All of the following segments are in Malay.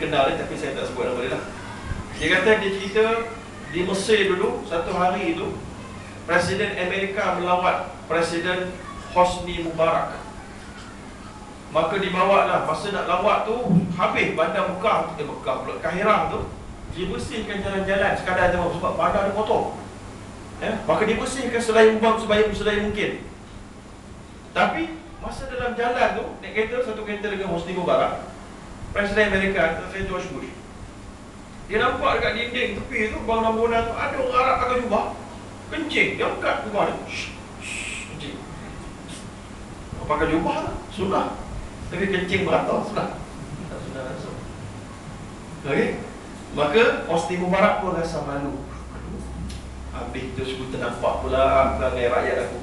kenal dia, tapi saya tak sebut nama dia lah. Dia kata dia cerita di Mesir dulu, satu hari itu Presiden Amerika melawat Presiden Hosni Mubarak. Maka dibawalah, masa nak lawat tu habis bandar Mekah pula, Kahirah tu, dia bersihkan jalan-jalan sekadar jauh sebab bandar ada motor. Maka dia bersihkan sedaya mungkin. Tapi masa dalam jalan tu, naik kereta, satu kereta dengan Hosni Mubarak, Presiden Amerika, saya George Bush, dia nampak dekat dinding tepi tu, bangunan-bangunan tu, ada orang Arab pakai jubah, kencing, dia angkat jubah dia, kencing. Pakai jubah lah, sunnah. Tapi kencing beratur, sunnah. Tak sunnah langsung. Okey? Maka Hosni Mubarak pun rasa malu. Habis tu skuter nampak pula perangai rakyat aku.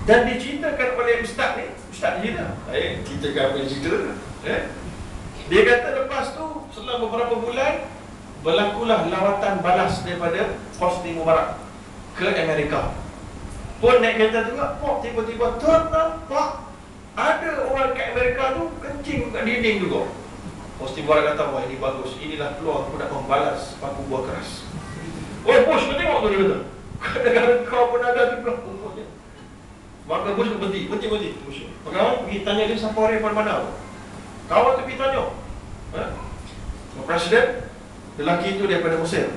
Dan diceritakan oleh Ustaz ni, Ustaz ni lah, saya ceritakan apa yang cerita. Dia kata lepas tu, setelah beberapa bulan, berlakulah lawatan balas daripada Hosni Mubarak ke Amerika. Pun naik kereta juga, tiba-tiba ternampak ada orang kat Amerika tu kencing kat dinding juga. Hosni Mubarak kata, wah ini bagus, inilah peluang aku nak membalas paku buah keras. Oh Bush, kau tengok tu, dia kata, negara kau pun ada juga. Maka Bush berhenti. Bush, kawan pergi tanya dia siapa orang daripada mana. Kawan tu pergi tanya, Presiden, lelaki itu daripada Mesir.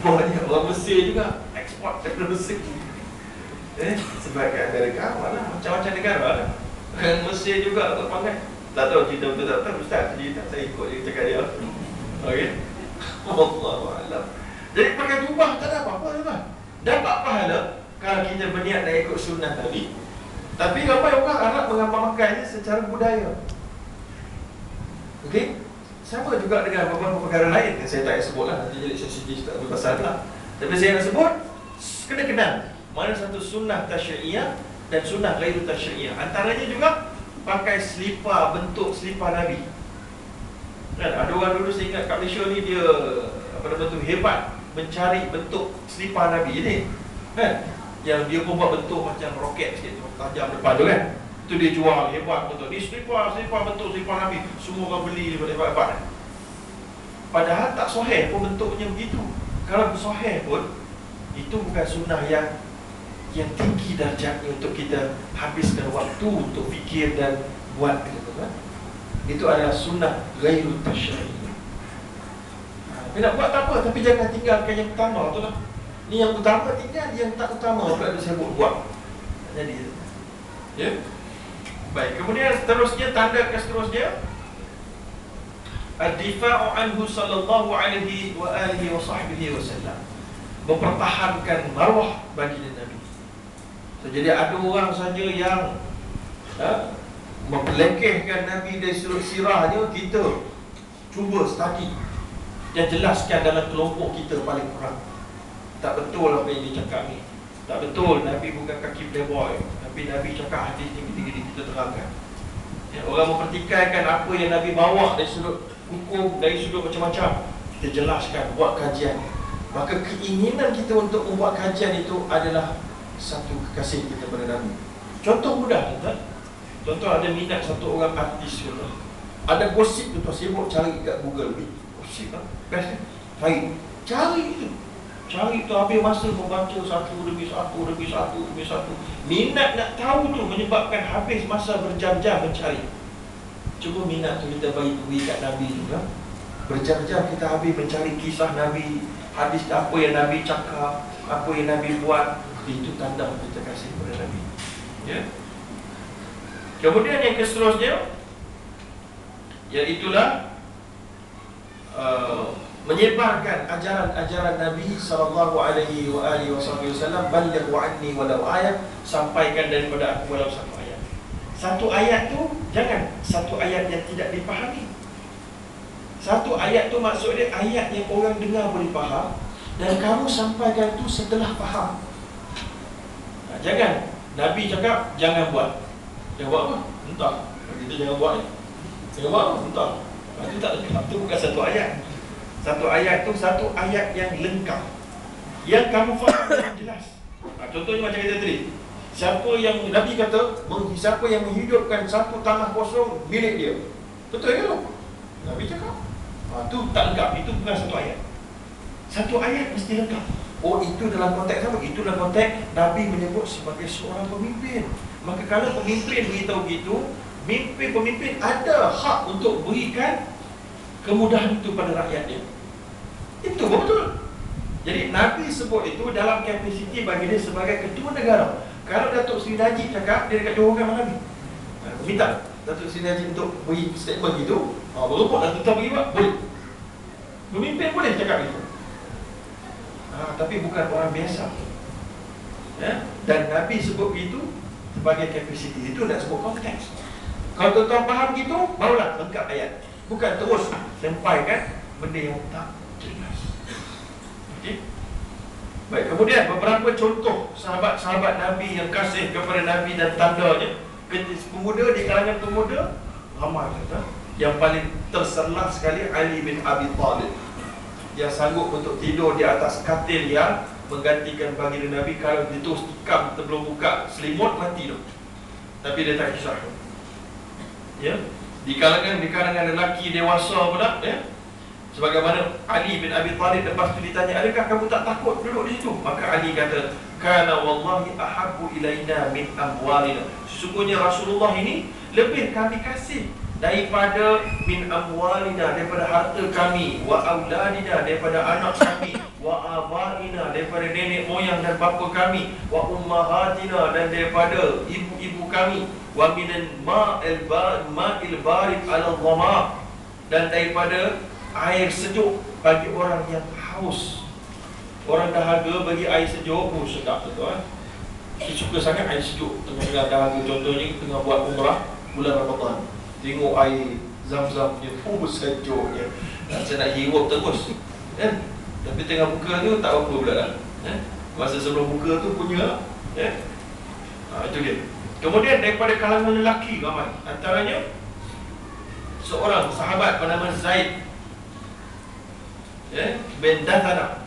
Rupanya orang Mesir juga ekspor daripada Mesir. Sebab kat Amerika mana macam-macam negara. Mesir juga aku pandai. Tak tahu cerita betul tak tahu, Ustaz cerita, saya ikut dia cakap dia. Okey. Wallahualam. Jadi pakai jubah tak ada apa-apa tuan. Dapat pahala kalau kita berniat nak ikut sunnah tadi. Tapi ramai orang Arab mengamalkannya secara budaya. Okey. Sama juga dengan beberapa perkara lain yang saya tak sebutlah, nanti jadi sensitif tak berpasal lah. Tapi saya nak sebut, kena kenal mana satu sunnah tasyri'iyah dan sunnah ghairu tasyri'iyah. Antaranya juga pakai selipar, bentuk selipar Nabi. Kan, ada orang dulu saya ingat kat Malaysia ni dia hebat mencari bentuk selipar Nabi ni. Kan? Yang dia pun buat bentuk macam roket sikit tu, tajam depan tu kan. Itu dia jual hebat betul. Ni selipar bentuk selipar Nabi. Semua orang beli daripada hebat-hebat. Padahal tak sahih pun bentuknya begitu. Kalau sahih pun itu bukan sunnah yang tinggi darjatnya untuk kita habiskan waktu untuk fikir dan buat gitu kan. Itu adalah sunnah ghairu tasyri'iyah. Nak buat tak apa, tapi jangan tinggalkan yang utama tu lah. Ni yang utama tinggal, yang tak utama pula dia sebut buat. Jadi ya. Baik, kemudian seterusnya, tanda seterusnya, ad-difa'u anhu sallallahu alaihi wa alihi wa sahbihi wasallam, mempertahankan maruah baginda Nabi. So, jadi ada orang saja yang melekehkan Nabi dari sudut sirahnya, kita cuba study dan jelaskan dalam kelompok kita paling kurang. Tak betul apa yang dia cakap ni. Tak betul, Nabi bukan kaki playboy. Nabi cakap hadis ni kita terangkan. Orang mempertikaikan apa yang Nabi bawa dari sudut hukum, dari sudut macam-macam, kita jelaskan, buat kajian. Maka keinginan kita untuk membuat kajian itu adalah satu kekasih kita pada Nabi. Contoh mudah, tuan. Contoh ada minat satu orang artis, tuan. Ada gosip tu, sibuk cari kat Google. Gosip lah, best kan? Cari itu. Cari tu habis masa membaca satu demi satu. Minat nak tahu tu menyebabkan habis masa berjam-jam mencari. Cuba minat tu kita bagi kat Nabi juga. Berjam-jam kita habis mencari kisah Nabi, hadis apa yang Nabi cakap, apa yang Nabi buat. Itu tanda kita kasih kepada Nabi. Ya. Kemudian yang seterusnya, iaitulah menyebarkan ajaran-ajaran Nabi sallallahu alaihi wasallam. Ballighu anni walau ayat, sampaikan daripada aku walau satu ayat. Satu ayat tu jangan satu ayat yang tidak dipahami. Satu ayat tu maksudnya ayat yang orang dengar boleh faham, dan kamu sampaikan tu setelah faham. Jangan Nabi cakap jangan buat. Jangan buat apa? Entah. Kita jangan buat ni. Jangan buat apa? Entah. Itu tak lengkap. Itu bukan satu ayat. Satu ayat tu satu ayat yang lengkap, yang kamu faham dengan jelas. Contohnya macam kita tadi, Siapa yang Nabi kata, siapa yang menghidupkan satu tanah kosong milik dia. Betul ke tu? Nabi cakap. Tu tak lengkap, itu bukan satu ayat. Satu ayat mesti lengkap. Oh, itu dalam konteks apa? Itu dalam konteks Nabi menyebut sebagai seorang pemimpin. Maka kalau pemimpin beritahu gitu, pemimpin ada hak untuk berikan kemudahan itu pada rakyatnya. Itu betul. Jadi Nabi sebut itu dalam kapasiti bagi dia sebagai ketua negara. Kalau Datuk Seri Najib cakap, dia dekat Johor kan Nabi. Minta Datuk Seri Najib untuk beri statement gitu. Berupuk Datuk Seri bagi apa? Boleh. Pemimpin boleh cakap itu. Tapi bukan orang biasa. Dan Nabi sebut itu sebagai kapasiti. Itu nak sebut konteks. Kalau tuan-tuan faham gitu, barulah lengkap ayat. Bukan terus sampaikan benda yang tak jelas. Okey. Baik, kemudian beberapa contoh sahabat-sahabat Nabi yang kasih kepada Nabi dan tandanya. Pemuda di kalangan pemuda ramai kata. Yang paling terselah sekali Ali bin Abi Thalib, yang sanggup untuk tidur di atas katil yang menggantikan baginda Nabi. Kalau diterus tikam sebelum buka selimut, mati tu. Tapi dia tak kisah. Ya, di kalangan lelaki dewasa pula, ya. Sebagaimana Ali bin Abi Thalib lepas tu ditanya, adakah kamu tak takut duduk di situ? Maka Ali kata, kana wallahi ahabbu ilaina min amwalina. Sesungguhnya Rasulullah ini lebih kami kasih daripada min amwalina, daripada harta kami, wa auladina, daripada anak kami, wa abaina, daripada nenek moyang dan bapa kami, wa ummahatina, dan daripada ibu-ibu kami, wa minal ma'il barid ala dhama, dan daripada air sejuk bagi orang yang haus. Orang dahaga bagi air sejuk, sedap tu kan. Saya suka sangat air sejuk tengah-tengah dahaga. Contohnya tengah buat umrah bulan Ramadan, tengok air Zam-Zam dia sejuknya. Saya nak hirup terus, kan? Tapi tengah buka tu tak apa pula lah, masa sebelum buka tu punya, itu dia. Kemudian daripada kalangan lelaki ramai. Antaranya seorang sahabat bernama Zaid bin Dathana.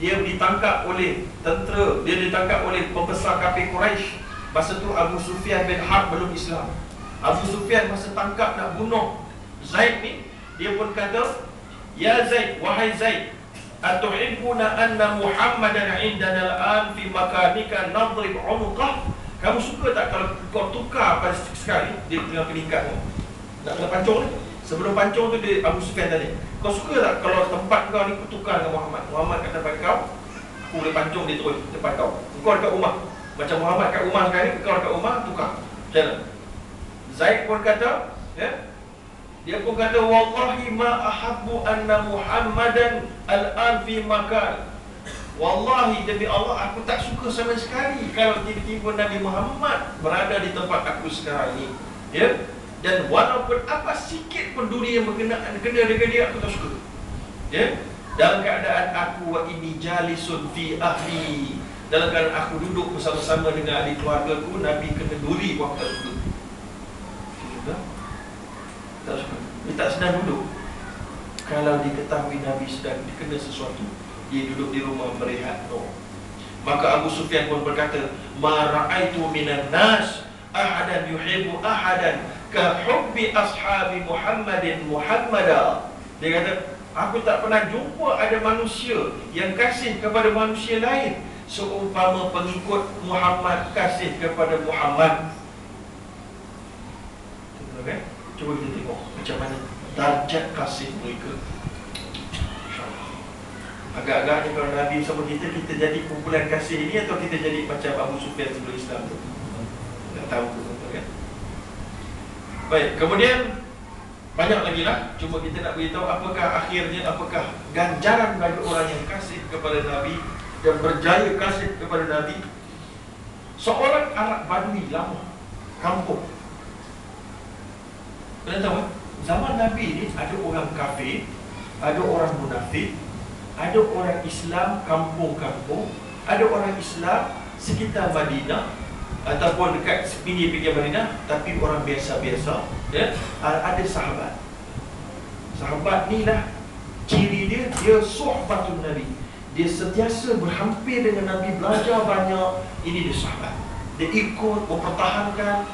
Dia ditangkap oleh tentera, dia ditangkap oleh pembesar kafir Quraisy. Masa tu Abu Sufyan bin Harb belum Islam. Abu Sufyan masa tangkap nak bunuh Zaid ni, dia pun kata, ya Zaid, wahai Zaid, atuhibbuna anna Muhammadan indana al-an fi makanika nadrib unuqah? Kamu suka tak kalau kau tukar pada sekali dia tengah peningkat tu, nak kena pancung ni? Sebelum pancung tu dia, Abu Sufyan tanya, kau suka tak kalau tempat kau ni aku tukar dengan Muhammad? Muhammad kata pada kau, aku boleh pancung dia terus depan kau. Kau dekat rumah, macam Muhammad kat rumah sekarang ni, kau dekat rumah tukar. Macam mana? Zaid pun kata, dia pun kata, wallahi ma ahabbu anna Muhammadan al-an fi makan. Wallahi demi Allah, aku tak suka sama sekali kalau tiba-tiba Nabi Muhammad berada di tempat aku sekarang ni. Ya. Dan walaupun apa sikit pun duri yang kena dengan dia, aku tak suka. Ya. Dalam keadaan aku wa inni jalisun fi ahli, dalam keadaan aku duduk bersama-sama dengan ahli keluargaku, Nabi kena duri, aku tak suka. Tak suka. Dia tak sedang duduk. Kalau diketahui Nabi sedang dikena sesuatu, dia duduk di rumah berehat. Maka Abu Sufyan pun berkata, ma ra'aitu minan nas ahadan yuhibbu ahadan ka hubbi ashabi Muhammadin Muhammada. Dia kata, aku tak pernah jumpa ada manusia yang kasih kepada manusia lain seumpama pengikut Muhammad kasih kepada Muhammad. Okay? Cuba kita tengok macam mana darjat kasih mereka. Agak-agaknya kalau Nabi sama kita jadi kumpulan kasih ini, atau kita jadi macam Abu Sufyan sebelum Islam tu? Tak tahu tu, kan? Baik, kemudian banyak lagi lah. Cuma kita nak beritahu apakah akhirnya, apakah ganjaran bagi orang yang kasih kepada Nabi dan berjaya kasih kepada Nabi. Seorang Arab Badui lama, kampung. Kalian tahu kan? Zaman Nabi ni ada orang kafir, ada orang munafik, ada orang Islam kampung-kampung, ada orang Islam sekitar Madinah ataupun dekat pinggir-pinggir Madinah, tapi orang biasa-biasa, ya. Ada sahabat. Sahabat ni lah ciri dia, dia suhbatun Nabi. Dia sentiasa berhampir dengan Nabi, belajar banyak. Ini dia sahabat. dia ikut, mempertahankan.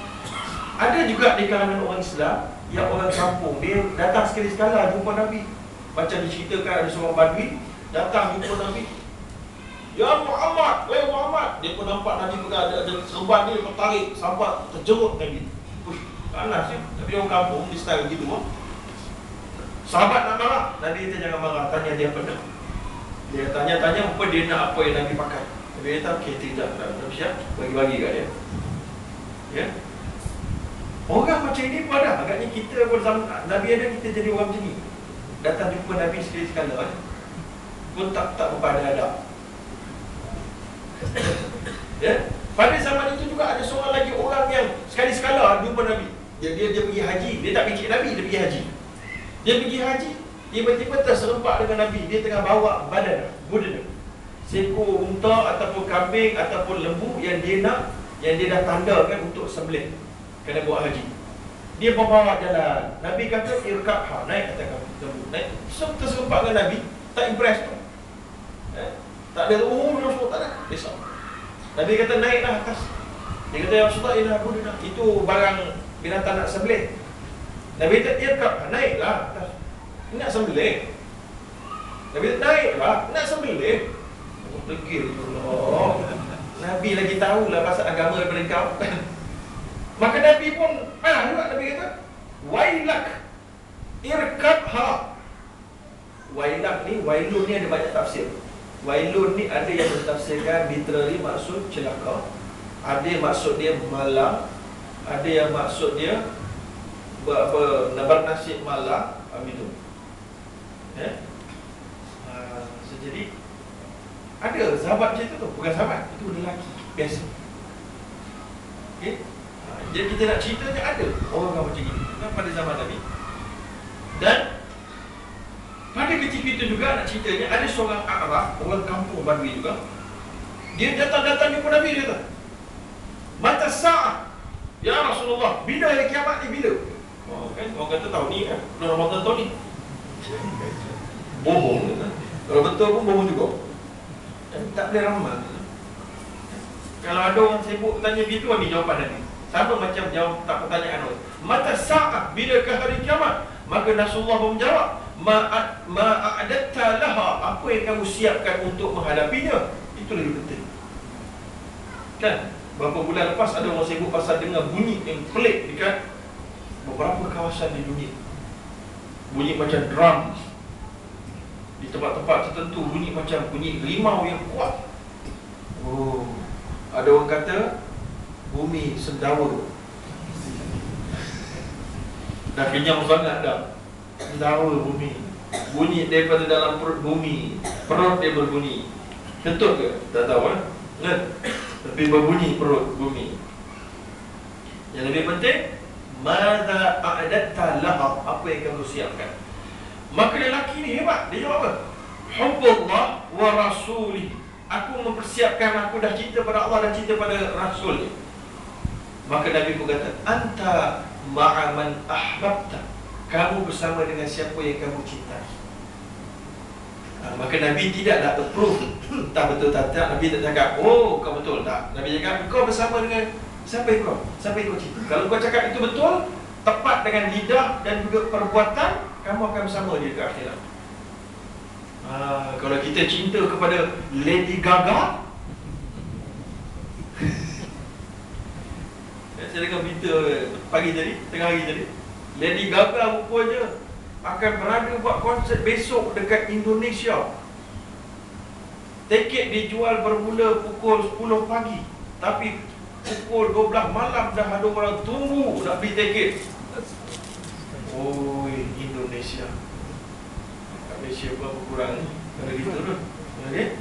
Ada juga di kalangan orang Islam yang orang kampung, dia datang sekali-sekala jumpa Nabi. Macam diceritakan ada seorang badui datang jumpa Nabi. Ya Muhammad, wahai Muhammad. Dia pun nampak Nabi pegang ada serban dia, tertarik sampai terjerut Nabi. Panas ya. Tapi orang kampung di style gitu. Sahabat nak marah, Nabi kata jangan marah, tanya dia apa nak. Dia tanya-tanya apa dia nak, apa yang Nabi pakai. Nabi kata okey, tidak, Nabi siap, bagi-bagi kat dia. Ya. Orang macam ini pun ada. Agaknya kita pun Nabi ada, kita jadi orang macam ni. Datang jumpa Nabi sekali-sekala pun tak berpada-ada. Ya. Pada zaman itu juga ada seorang lagi orang yang sekali-sekala jumpa Nabi. Dia pergi haji, dia tak pergi Nabi, dia pergi haji. Dia pergi haji, tiba-tiba terserempak dengan Nabi. Dia tengah bawa badan, budana, seekor unta ataupun kambing ataupun lembu yang dia dah tandakan untuk sembelih kena buat haji. Dia bawa jalan. Nabi kata irkabha, naik atas lembu, naik. So terserempak dengan Nabi, tak impress tu. Tak ada Rasulullah, tak ada. Risau. Nabi kata naiklah atas. Dia kata ya Rasulullah, inilah budana. Itu barang binatang nak sembelih. Nabi kata irkab, naiklah atas. Nak sembelih. Nabi kata naiklah, nak sembelih. Degil Allah. Nabi lagi tahulah pasal agama daripada kau. Maka Nabi pun juga Nabi kata wailak irkabha. Wailak ni, wailun ni ada banyak tafsir. Wailun ni ada yang bertafsirkan literally maksud celaka, ada yang maksud dia malang, ada yang maksud dia bernasib malang, begitu. Jadi ada sahabat macam tu, bukan sahabat, itu lelaki biasa. Okey. Jadi kita nak ceritanya ada orang macam ni pada zaman Nabi. Dan pada ketika itu juga nak ceritanya ada seorang Arab, orang kampung Badui juga. Dia datang jumpa Nabi, dia kata, "Mata sa'ah? Ya Rasulullah, bila hari kiamat ni bila?" Oh, kan orang kata tahun ni kan, bulan Ramadan tahun ni. Bohong kan? Kalau betul pun bohong juga. Tak boleh ramal. Kalau ada orang sibuk tanya gitu, ambil jawapan Nabi. Sama macam jawab tak pertanyaan orang. Mata sa'ah, bilakah hari kiamat? Maka Rasulullah pun menjawab, ma'adatta laha, apa yang kamu siapkan untuk menghadapinya, itu lebih penting. Kan beberapa bulan lepas ada orang sibuk pasal dengar bunyi yang pelik dekat beberapa kawasan di dunia. Bunyi macam drum. Di tempat-tempat tertentu bunyi macam bunyi rimau yang kuat. Oh, ada orang kata bumi sendawa. Dah kenyang sangat dah. Sendawa bumi. Bunyi daripada dalam perut bumi. Perut dia berbunyi. Betul ke? Tak tahu kan? Tapi berbunyi perut bumi. Yang lebih penting, madza a'adatta laha, apa yang kamu siapkan. Maka lelaki ni hebat. Dia jawab apa? Hubbullah wa rasulih. Aku mempersiapkan, aku dah cinta pada Allah dan cinta pada Rasul. Maka Nabi pun kata, anta ma'a man ahbabta. Kamu bersama dengan siapa yang kamu cintai. Maka Nabi tidaklah approve. Entah betul tak, Nabi tak cakap, oh kau betul tak. Nabi cakap, kau bersama dengan siapa yang kau cinta. Kalau kau cakap itu betul, tepat dengan lidah dan juga perbuatan, kamu akan bersama dia ke akhirat. Kalau kita cinta kepada Lady Gaga, saya dengar berita pagi tadi, tengah hari tadi, Lady Gaga rupanya akan berada buat konsert besok dekat Indonesia. Tiket dijual bermula pukul 10 pagi, tapi pukul 12 malam dah ada orang tunggu nak beli tiket. Oi, Indonesia. Malaysia berapa kurang ni? Ada gitu tu. Okey.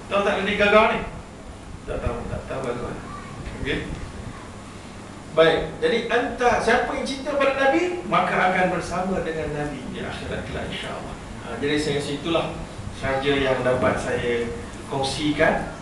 Tahu tak Lady Gaga ni? Tak tahu bagaimana. Okey. Baik, jadi anta siapa yang cinta pada Nabi, maka akan bersama dengan Nabi di akhirat kelak insya-Allah. Jadi saya rasa itulah saja yang dapat saya kongsikan